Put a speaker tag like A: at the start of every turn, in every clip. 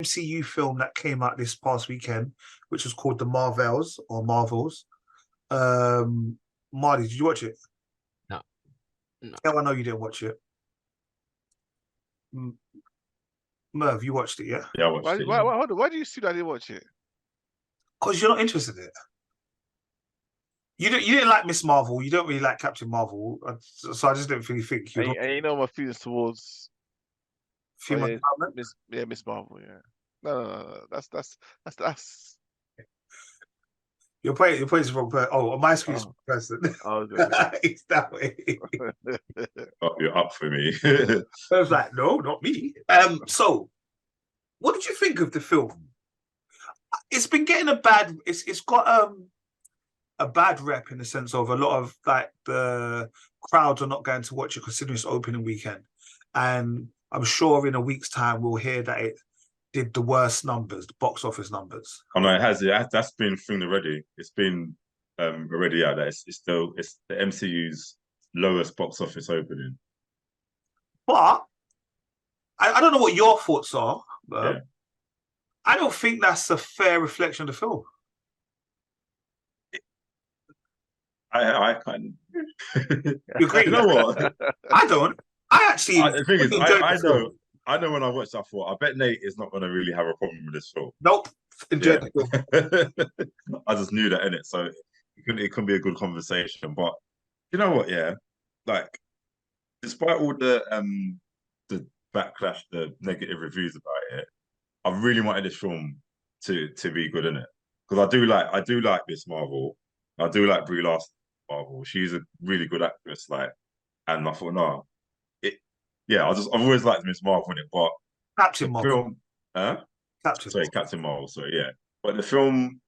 A: MCU film that came out this past weekend, which was called The Marvels or Marvels. Marty, did you watch it?
B: No, no.
A: Yeah, I know you didn't watch it. Merv, you watched it, yeah?
C: Yeah, I watched
D: Why,
C: it.
D: why,
C: Yeah.
D: why, hold on, why do you assume I didn't watch it?
A: Because you're not interested in it. You didn't like Miss Marvel. You don't really like Captain Marvel, so I just didn't really think you'd
D: And you know my feelings towards
A: female empowerment.
D: Miss Marvel. Yeah, no. That's.
A: Your point is wrong. Oh, on my screen is
D: Oh,
A: person.
D: okay.
A: It's that way.
C: Oh, you're up for me.
A: I was like, no, not me. So what did you think of the film? It's been getting a bad. It's got a bad rep in the sense of a lot of like the crowds are not going to watch it considering it's opening weekend, and I'm sure in a week's time we'll hear that it did the worst numbers, the box office numbers.
C: Oh no, it has. That's been filmed already. It's been already out there. It's the MCU's lowest box office opening.
A: But I don't know what your thoughts are.
C: Yeah.
A: I don't think that's a fair reflection of the film.
C: I kind of.
A: You agree?
C: You know what?
A: I don't. I actually.
C: The thing is,
A: enjoyed
C: I
A: the film.
C: know. I know when I watched that, I thought, I bet Nate is not going to really have a problem with this film.
A: Nope. Enjoyed the film.
C: I just knew that in it, so it can be a good conversation. But you know what? Yeah, like despite all the backlash, the negative reviews about it, I really wanted this film to be good in it because I do like Miss Marvel. I do like Brie Larson Marvel. She's a really good actress. Like, and I thought, no, I've always liked Miss Marvel in it, but
A: Captain
C: the
A: Marvel.
C: film, Captain Marvel. So yeah, but the film,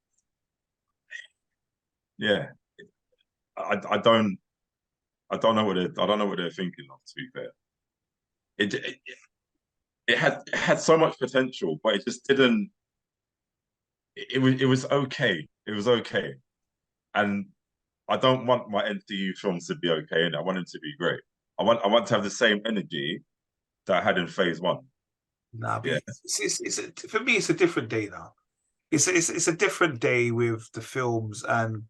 C: yeah, I don't know what they're thinking of. To be fair, it had so much potential, but it just didn't. It was okay. It was okay, and I don't want my MCU films to be okay, and I want them to be great. I want to have the same energy that I had in Phase One.
A: Nah, but for me, it's a different day now. It's a different day with the films, and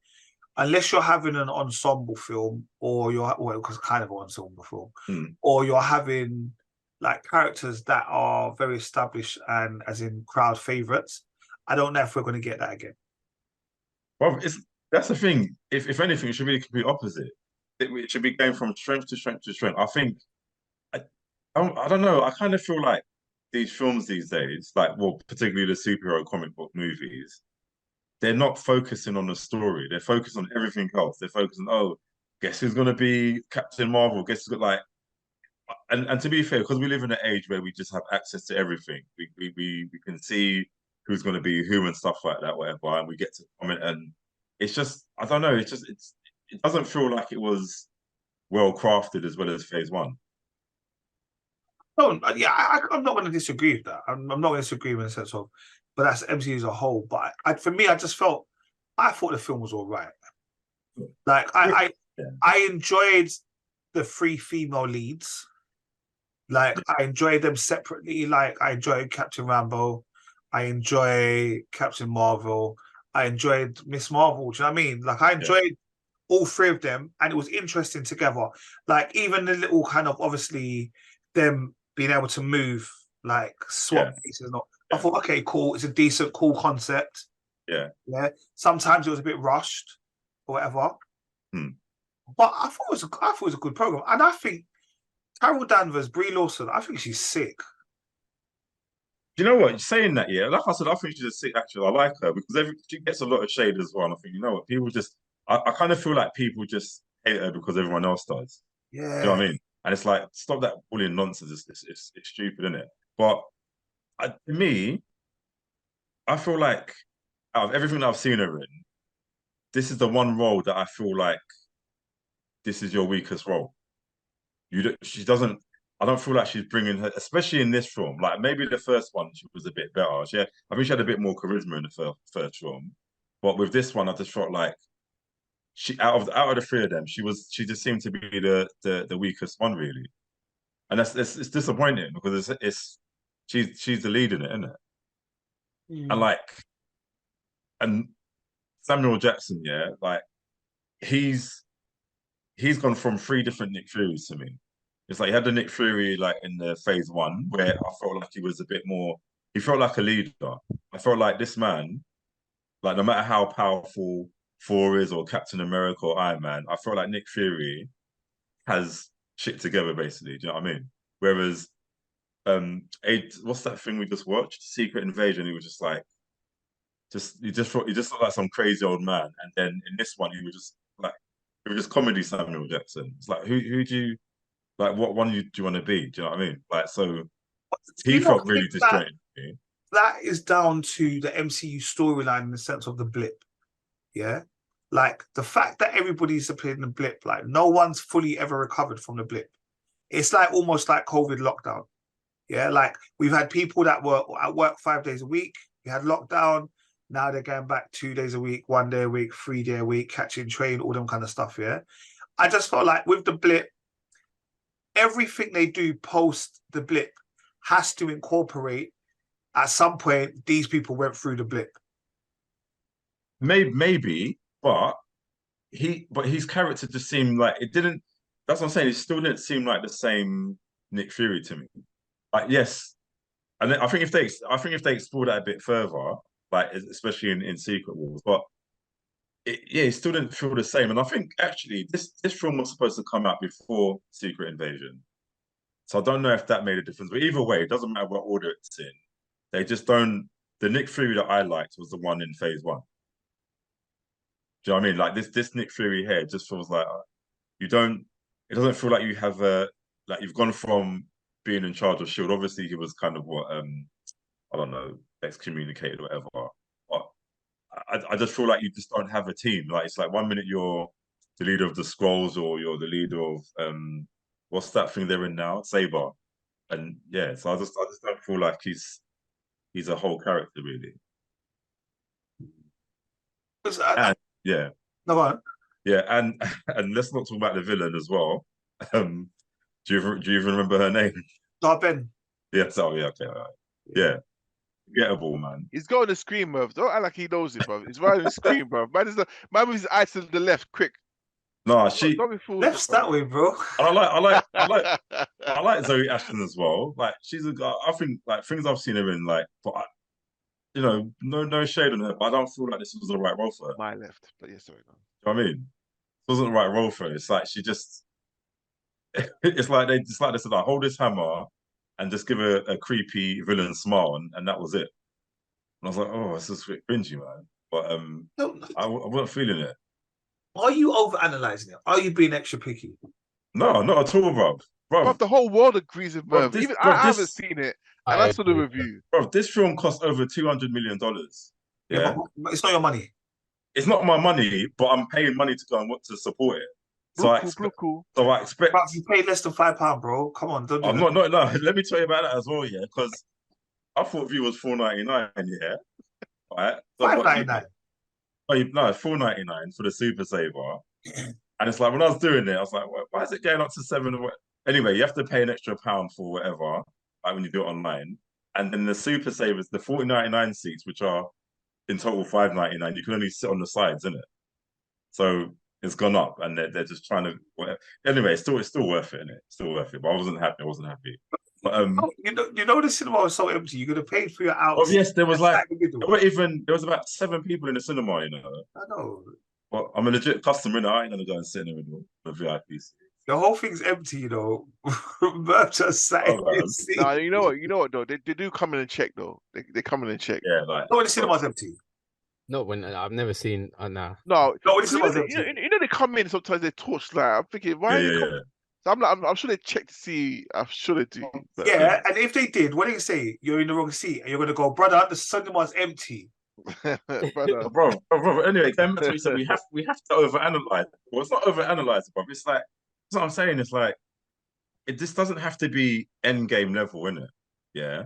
A: unless you're having an ensemble film, or because kind of an ensemble film, or you're having like characters that are very established and as in crowd favorites, I don't know if we're going to get that again.
C: Well, that's the thing. If anything, it should be the complete opposite. It should be going from strength to strength to strength. I think I don't know. I kind of feel like these films these days, like particularly the superhero comic book movies, they're not focusing on the story. They're focused on everything else. They're focusing, guess who's gonna be Captain Marvel? Guess who's got like, and to be fair, because we live in an age where we just have access to everything. We can see who's gonna be who and stuff like that, whatever, and we get to comment. And it's just, I don't know. It doesn't feel like it was well crafted as well as Phase One.
A: Oh, yeah, I'm not going to disagree with that. I'm not going to disagree in the sense of, but that's MCU as a whole. But for me, I thought the film was all right. Like I enjoyed the three female leads. Like I enjoyed them separately. Like I enjoyed Captain Rambo, I enjoy Captain Marvel, I enjoyed Miss Marvel. Do you know what I mean? Like I enjoyed all three of them, and it was interesting together. Like even the little kind of obviously them being able to move, like swap pieces. I thought, okay, cool. It's a decent, cool concept.
C: Yeah.
A: Sometimes it was a bit rushed or whatever. But I thought it was a good program, and I think Carol Danvers, Brie Larson, I think she's sick.
C: You know what? Saying that, like I said, I think she's a sick actress. I like her because she gets a lot of shade as well. And I think, you know what? People just, I kind of feel like people just hate her because everyone else does.
A: Yeah.
C: Do you know what I mean? And it's like, stop that bullying nonsense. It's stupid, isn't it? But to me, I feel like out of everything that I've seen her in, this is the one role that I feel like this is your weakest role. She doesn't. I don't feel like she's bringing her, especially in this film. Like maybe the first one, she was a bit better. I think she had a bit more charisma in the first film, but with this one, I just felt like she out of the three of them, she just seemed to be the weakest one really, and it's disappointing because she's the lead in it, isn't it? and like, and Samuel Jackson, yeah, like he's gone from three different Nick Furies to me. It's like he had the Nick Fury like in the phase one where I felt like he was a bit more. He felt like a leader. I felt like this man, like no matter how powerful Thor is or Captain America or Iron Man, I felt like Nick Fury has shit together basically. Do you know what I mean? Whereas, what's that thing we just watched? Secret Invasion. He was just like, he just looked like some crazy old man. And then in this one, he was just like, it was just comedy Samuel Jackson. It's like, who do you like? What one do you want to be? Do you know what I mean? Like, so he felt really disjointed.
A: That is down to the MCU storyline in the sense of the blip. Yeah. Like the fact that everybody's appeared in the blip, like no one's fully ever recovered from the blip. It's like almost like COVID lockdown. Yeah. Like we've had people that were at work 5 days a week. We had lockdown. Now they're going back 2 days a week, 1 day a week, 3 day a week, catching train, all them kind of stuff. Yeah. I just felt like with the blip, everything they do post the blip has to incorporate at some point these people went through the blip.
C: Maybe, but his character just seemed like it didn't. That's what I'm saying. It still didn't seem like the same Nick Fury to me. Like yes, and I think if they explore that a bit further, like especially in Secret Wars, but it still didn't feel the same. And I think actually this film was supposed to come out before Secret Invasion, so I don't know if that made a difference. But either way, it doesn't matter what order it's in. They just don't. The Nick Fury that I liked was the one in phase one. Do you know what I mean? Like this Nick Fury here just feels like you don't. It doesn't feel like you have like you've gone from being in charge of Shield. Obviously, he was kind of what I don't know, excommunicated or whatever. But I just feel like you just don't have a team. Like it's like 1 minute you're the leader of the Skrulls or you're the leader of what's that thing they're in now, Saber, and yeah. So I just don't feel like he's a whole character really. And yeah.
A: No one.
C: Yeah, and let's not talk about the villain as well. Do you even remember her name?
A: Ben.
C: Yeah, so yeah, okay, all right. Yeah. Gettable, man.
D: He's got on the screen, bro. Don't act like he knows it, bro. He's right on the screen, bro. Man with his eyes to the left, quick.
C: No,
D: Don't be fooled.
A: Left's that way, bro.
C: And I like Zoe Ashton as well. Like she's a guy. I think like things I've seen her in, like, but you know, no shade on her, but I don't feel like this was the right role for her.
D: My left, but yeah, sorry. No.
C: You know what I mean? It wasn't the right role for her. It's like she just. It's like they said, like, hold this hammer and just give a creepy villain smile, and that was it. And I was like, oh, it's just a bit cringy, man. But I wasn't feeling it.
A: Are you overanalyzing it? Are you being extra picky?
C: No, not at all, bro.
D: Bro, the whole world agrees with Merv.
C: This-
D: Even
C: bro,
D: I
C: this-
D: haven't seen it, and I saw the review.
C: Bro, this film cost over $200 million. Yeah,
A: but it's not your money.
C: it's not my money, but I'm paying money to go and want to support it. So I expect. So I expect.
A: But you paid less than £5, bro. Come on, don't do
C: I'm
A: that.
C: not. No, let me tell you about that as well, yeah. Because I thought View was $4.99, yeah. Right. So
A: £5.99.
C: No, it's $4.99 for the Super Saver. And it's like when I was doing it, I was like, why is it going up to $7? Anyway, you have to pay an extra £1 for whatever, like when you do it online. And then the Super Savers, the $40.99 seats, which are in total $5.99, you can only sit on the sides, isn't it? So it's gone up, and they're just trying to. Whatever. Anyway, it's still worth it, isn't it? Still worth it. But I wasn't happy. But
A: you know the cinema was so empty. You could have paid for your hours.
C: Oh yes, there was like there was about 7 people in the cinema. You know.
A: I know.
C: Well, I'm a legit customer, and I ain't gonna go and sit in the middle of the VIP seat.
A: The whole thing's empty, you know. Merv just sat in his seat.
D: Nah, you know what though? They do come in and check though. They come in and check.
C: Yeah, like
A: No, the cinema's empty.
B: Not when I've never seen. Nah.
D: No,
A: No, this
D: you
A: was
D: know,
A: empty.
D: you know they come in sometimes they torch like I'm thinking why are they coming? So I'm sure they check to see. I'm sure they do. But,
A: Yeah, and if they did, what do you say? You're in the wrong seat, and you're gonna go, brother. The cinema's empty.
D: but,
C: bro. Anyway, going back to what you said, we have to overanalyze. Well, it's not overanalyze, bro. It's like that's what I'm saying. It's like this doesn't have to be Endgame level, innit? Yeah,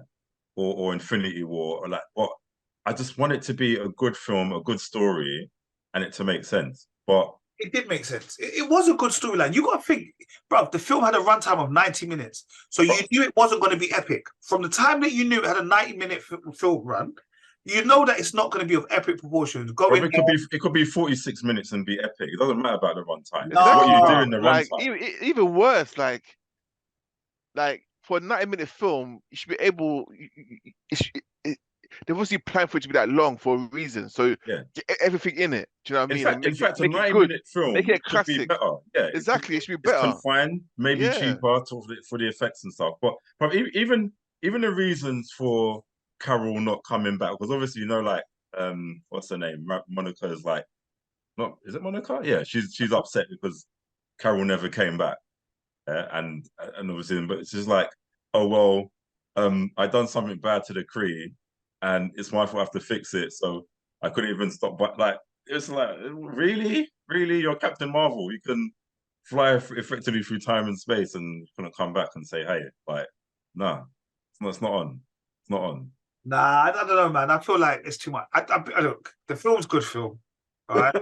C: or Infinity War, or like what. I just want it to be a good film, a good story, and it to make sense. But
A: it did make sense. It was a good storyline. You got to think, bro. The film had a runtime of 90 minutes, so you knew it wasn't going to be epic from the time that you knew it had a 90-minute film run. you know that it's not going to be of epic proportions. Go
C: Bro,
A: in
C: it could be 46 minutes and be epic. It doesn't matter about the runtime. It's
A: No.
C: what you do in the
D: Like
C: runtime.
D: even worse, like for a 90-minute film, you should be able. They've obviously planned for it to be that long for a reason. So
C: Yeah.
D: get everything in it. Do you know what I mean?
C: In fact, a
D: make it good.
C: 90-minute film
D: Make it a
C: should be
D: classic.
C: better. Yeah,
D: Exactly, it should be
C: it's
D: better.
C: confined, maybe
D: Yeah.
C: cheaper for the effects and stuff. But even the reasons for Carol not coming back, because obviously like what's her name? Monica is like, not is it Monica? Yeah, she's upset because Carol never came back, and obviously, but it's just like, oh well, I done something bad to the Kree, and it's my fault I have to fix it, so I couldn't even stop. But like, it's like, really, you're Captain Marvel. You can fly effectively through time and space, and you're gonna come back and say, hey, like, nah, it's not on. It's not on.
A: Nah, I don't know, man. I feel like it's too much. I look, the film's good film, all right?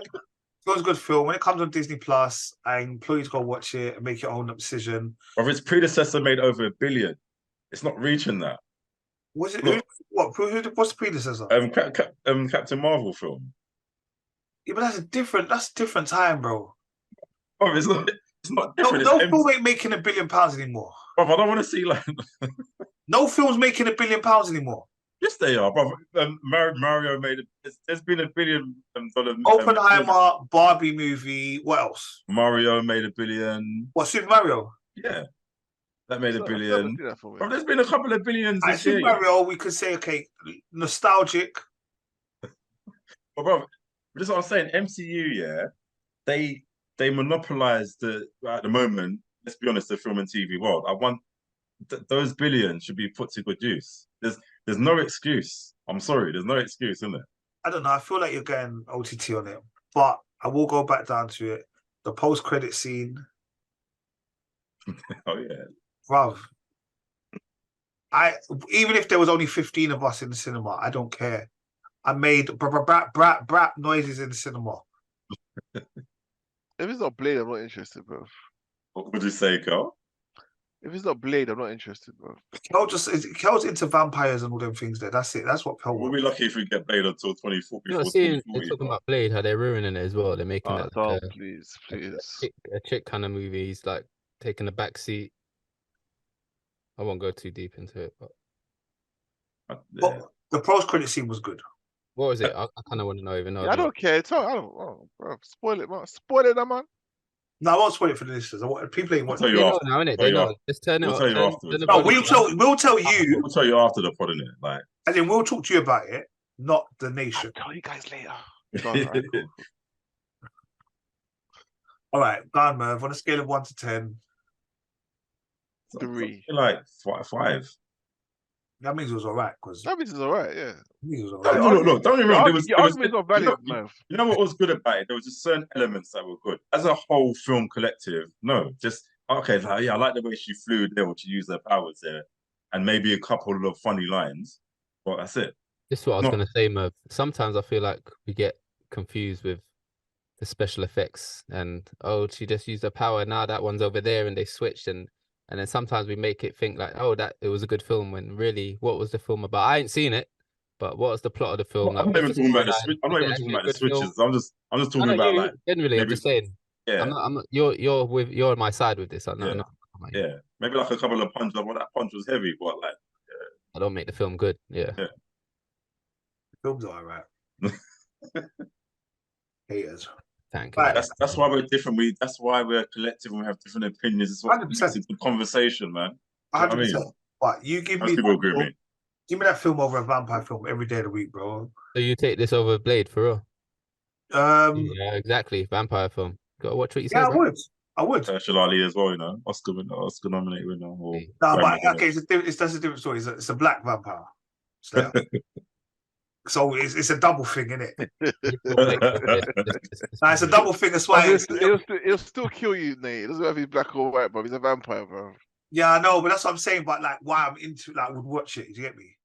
A: Film's good film. When it comes on Disney Plus, I implore you to go watch it and make your own decision.
C: Or its predecessor made over $1 billion. It's not reaching that.
A: Was it
C: Look,
A: what's the predecessor?
C: Captain Marvel film.
A: Yeah, but that's a different time, bro.
C: Oh, it's not different.
A: No film ain't making £1 billion anymore.
C: Bro, I don't want to see like
A: No film's making £1 billion anymore.
C: yes, they are, bro. Mario made it. There's been $1 billion.
A: Oppenheimer, Barbie movie. What else?
C: Mario made $1 billion.
A: What, Super Mario?
C: Yeah, that made $1
D: Bro,
C: billion. There's been a couple of billions this year.
A: Super Mario, we could say, okay, nostalgic.
C: But bro, this is what I'm saying. MCU, yeah, they monopolize at the moment. Let's be honest, the film and TV world. I want those billions should be put to good use. There's no excuse. I'm sorry, there's no excuse, isn't it?
A: I don't know. I feel like you're getting OTT on it, but I will go back down to it. The post-credit scene.
C: Oh yeah,
A: Bruv. Even if there was only 15 of us in the cinema, I don't care. I made brat noises in the cinema.
D: If it's not Blade, I'm not interested, bro.
C: what would you say, Carl?
D: If it's not Blade, I'm not interested, bro.
A: Kel's into vampires and all them things there. That's it. That's what Kel
C: We'll
A: wants.
C: be lucky if we get Blade until 24.
B: You're not seeing they're talking about Blade, how they're ruining it as well. They're making that like
D: please.
B: a chick kind of movies, like taking the back seat. I won't go too deep into it,
A: But the post-credit scene was good.
B: what was it? I kind of want to know. Even though
D: I don't care. Bro. Spoil it, man. Spoil it, man.
A: No, I won't spoil it for the listeners. People ain't watching.
B: They know now, innit? They know. Just turn it
C: We'll
B: on.
C: tell you afterwards.
A: No, we'll tell you.
C: We'll tell you after the pod, innit? Like,
A: And then we'll talk to you about it, not the nation.
D: I'll tell you guys later. Alright, cool.
A: All right, gone, Merv. On a scale of 1 to 10,
D: 3.
C: like 5.
A: that means it was all right. Because
D: That means it's alright, yeah.
C: Look, don't get me wrong.
D: Your argument's not valid, man.
C: You know what was good about it? There was just certain elements that were good. As a whole film collective, no, just okay. Like, yeah, I like the way she flew there, or she used her powers there, and maybe a couple of funny lines. But that's it.
B: This is what I was going to say, Merv. Sometimes I feel like we get confused with the special effects and, oh, she just used her power. Now that one's over there and they switched. And then sometimes we make it think like, oh, that it was a good film when really, what was the film about? I ain't seen it, but what was the plot of the film?
C: I'm not even talking about the switch. I'm not even talking about the switches. I'm just talking about like
B: generally. I'm just saying.
C: Yeah.
B: I'm not. You're on my side with this.
C: Yeah. Maybe like a couple of punches. Well, that punch was heavy, but like,
B: I don't make the film good. Yeah.
A: the film's all right. Haters.
B: Thank you.
A: Right.
C: that's why we're different. That's why we're collective and we have different opinions. It's what makes it a conversation, man.
A: 100%. But you give me
C: people agree with me.
A: Give me that film over a vampire film every day of the week, bro.
B: So you take this over Blade for real? Yeah, exactly. Vampire film. Gotta watch what you say.
A: Yeah, I would.
C: Shalali as well, you know, Oscar nominated winner.
A: No, but okay, that's a different story. It's a black vampire. So it's a double thing, isn't it? It's a double thing. That's why
D: it'll still kill you, Nate. It doesn't matter if he's black or white, bro. He's a vampire, bro.
A: Yeah, I know, but that's what I'm saying. But like, why I'm into would watch it. Do you get me?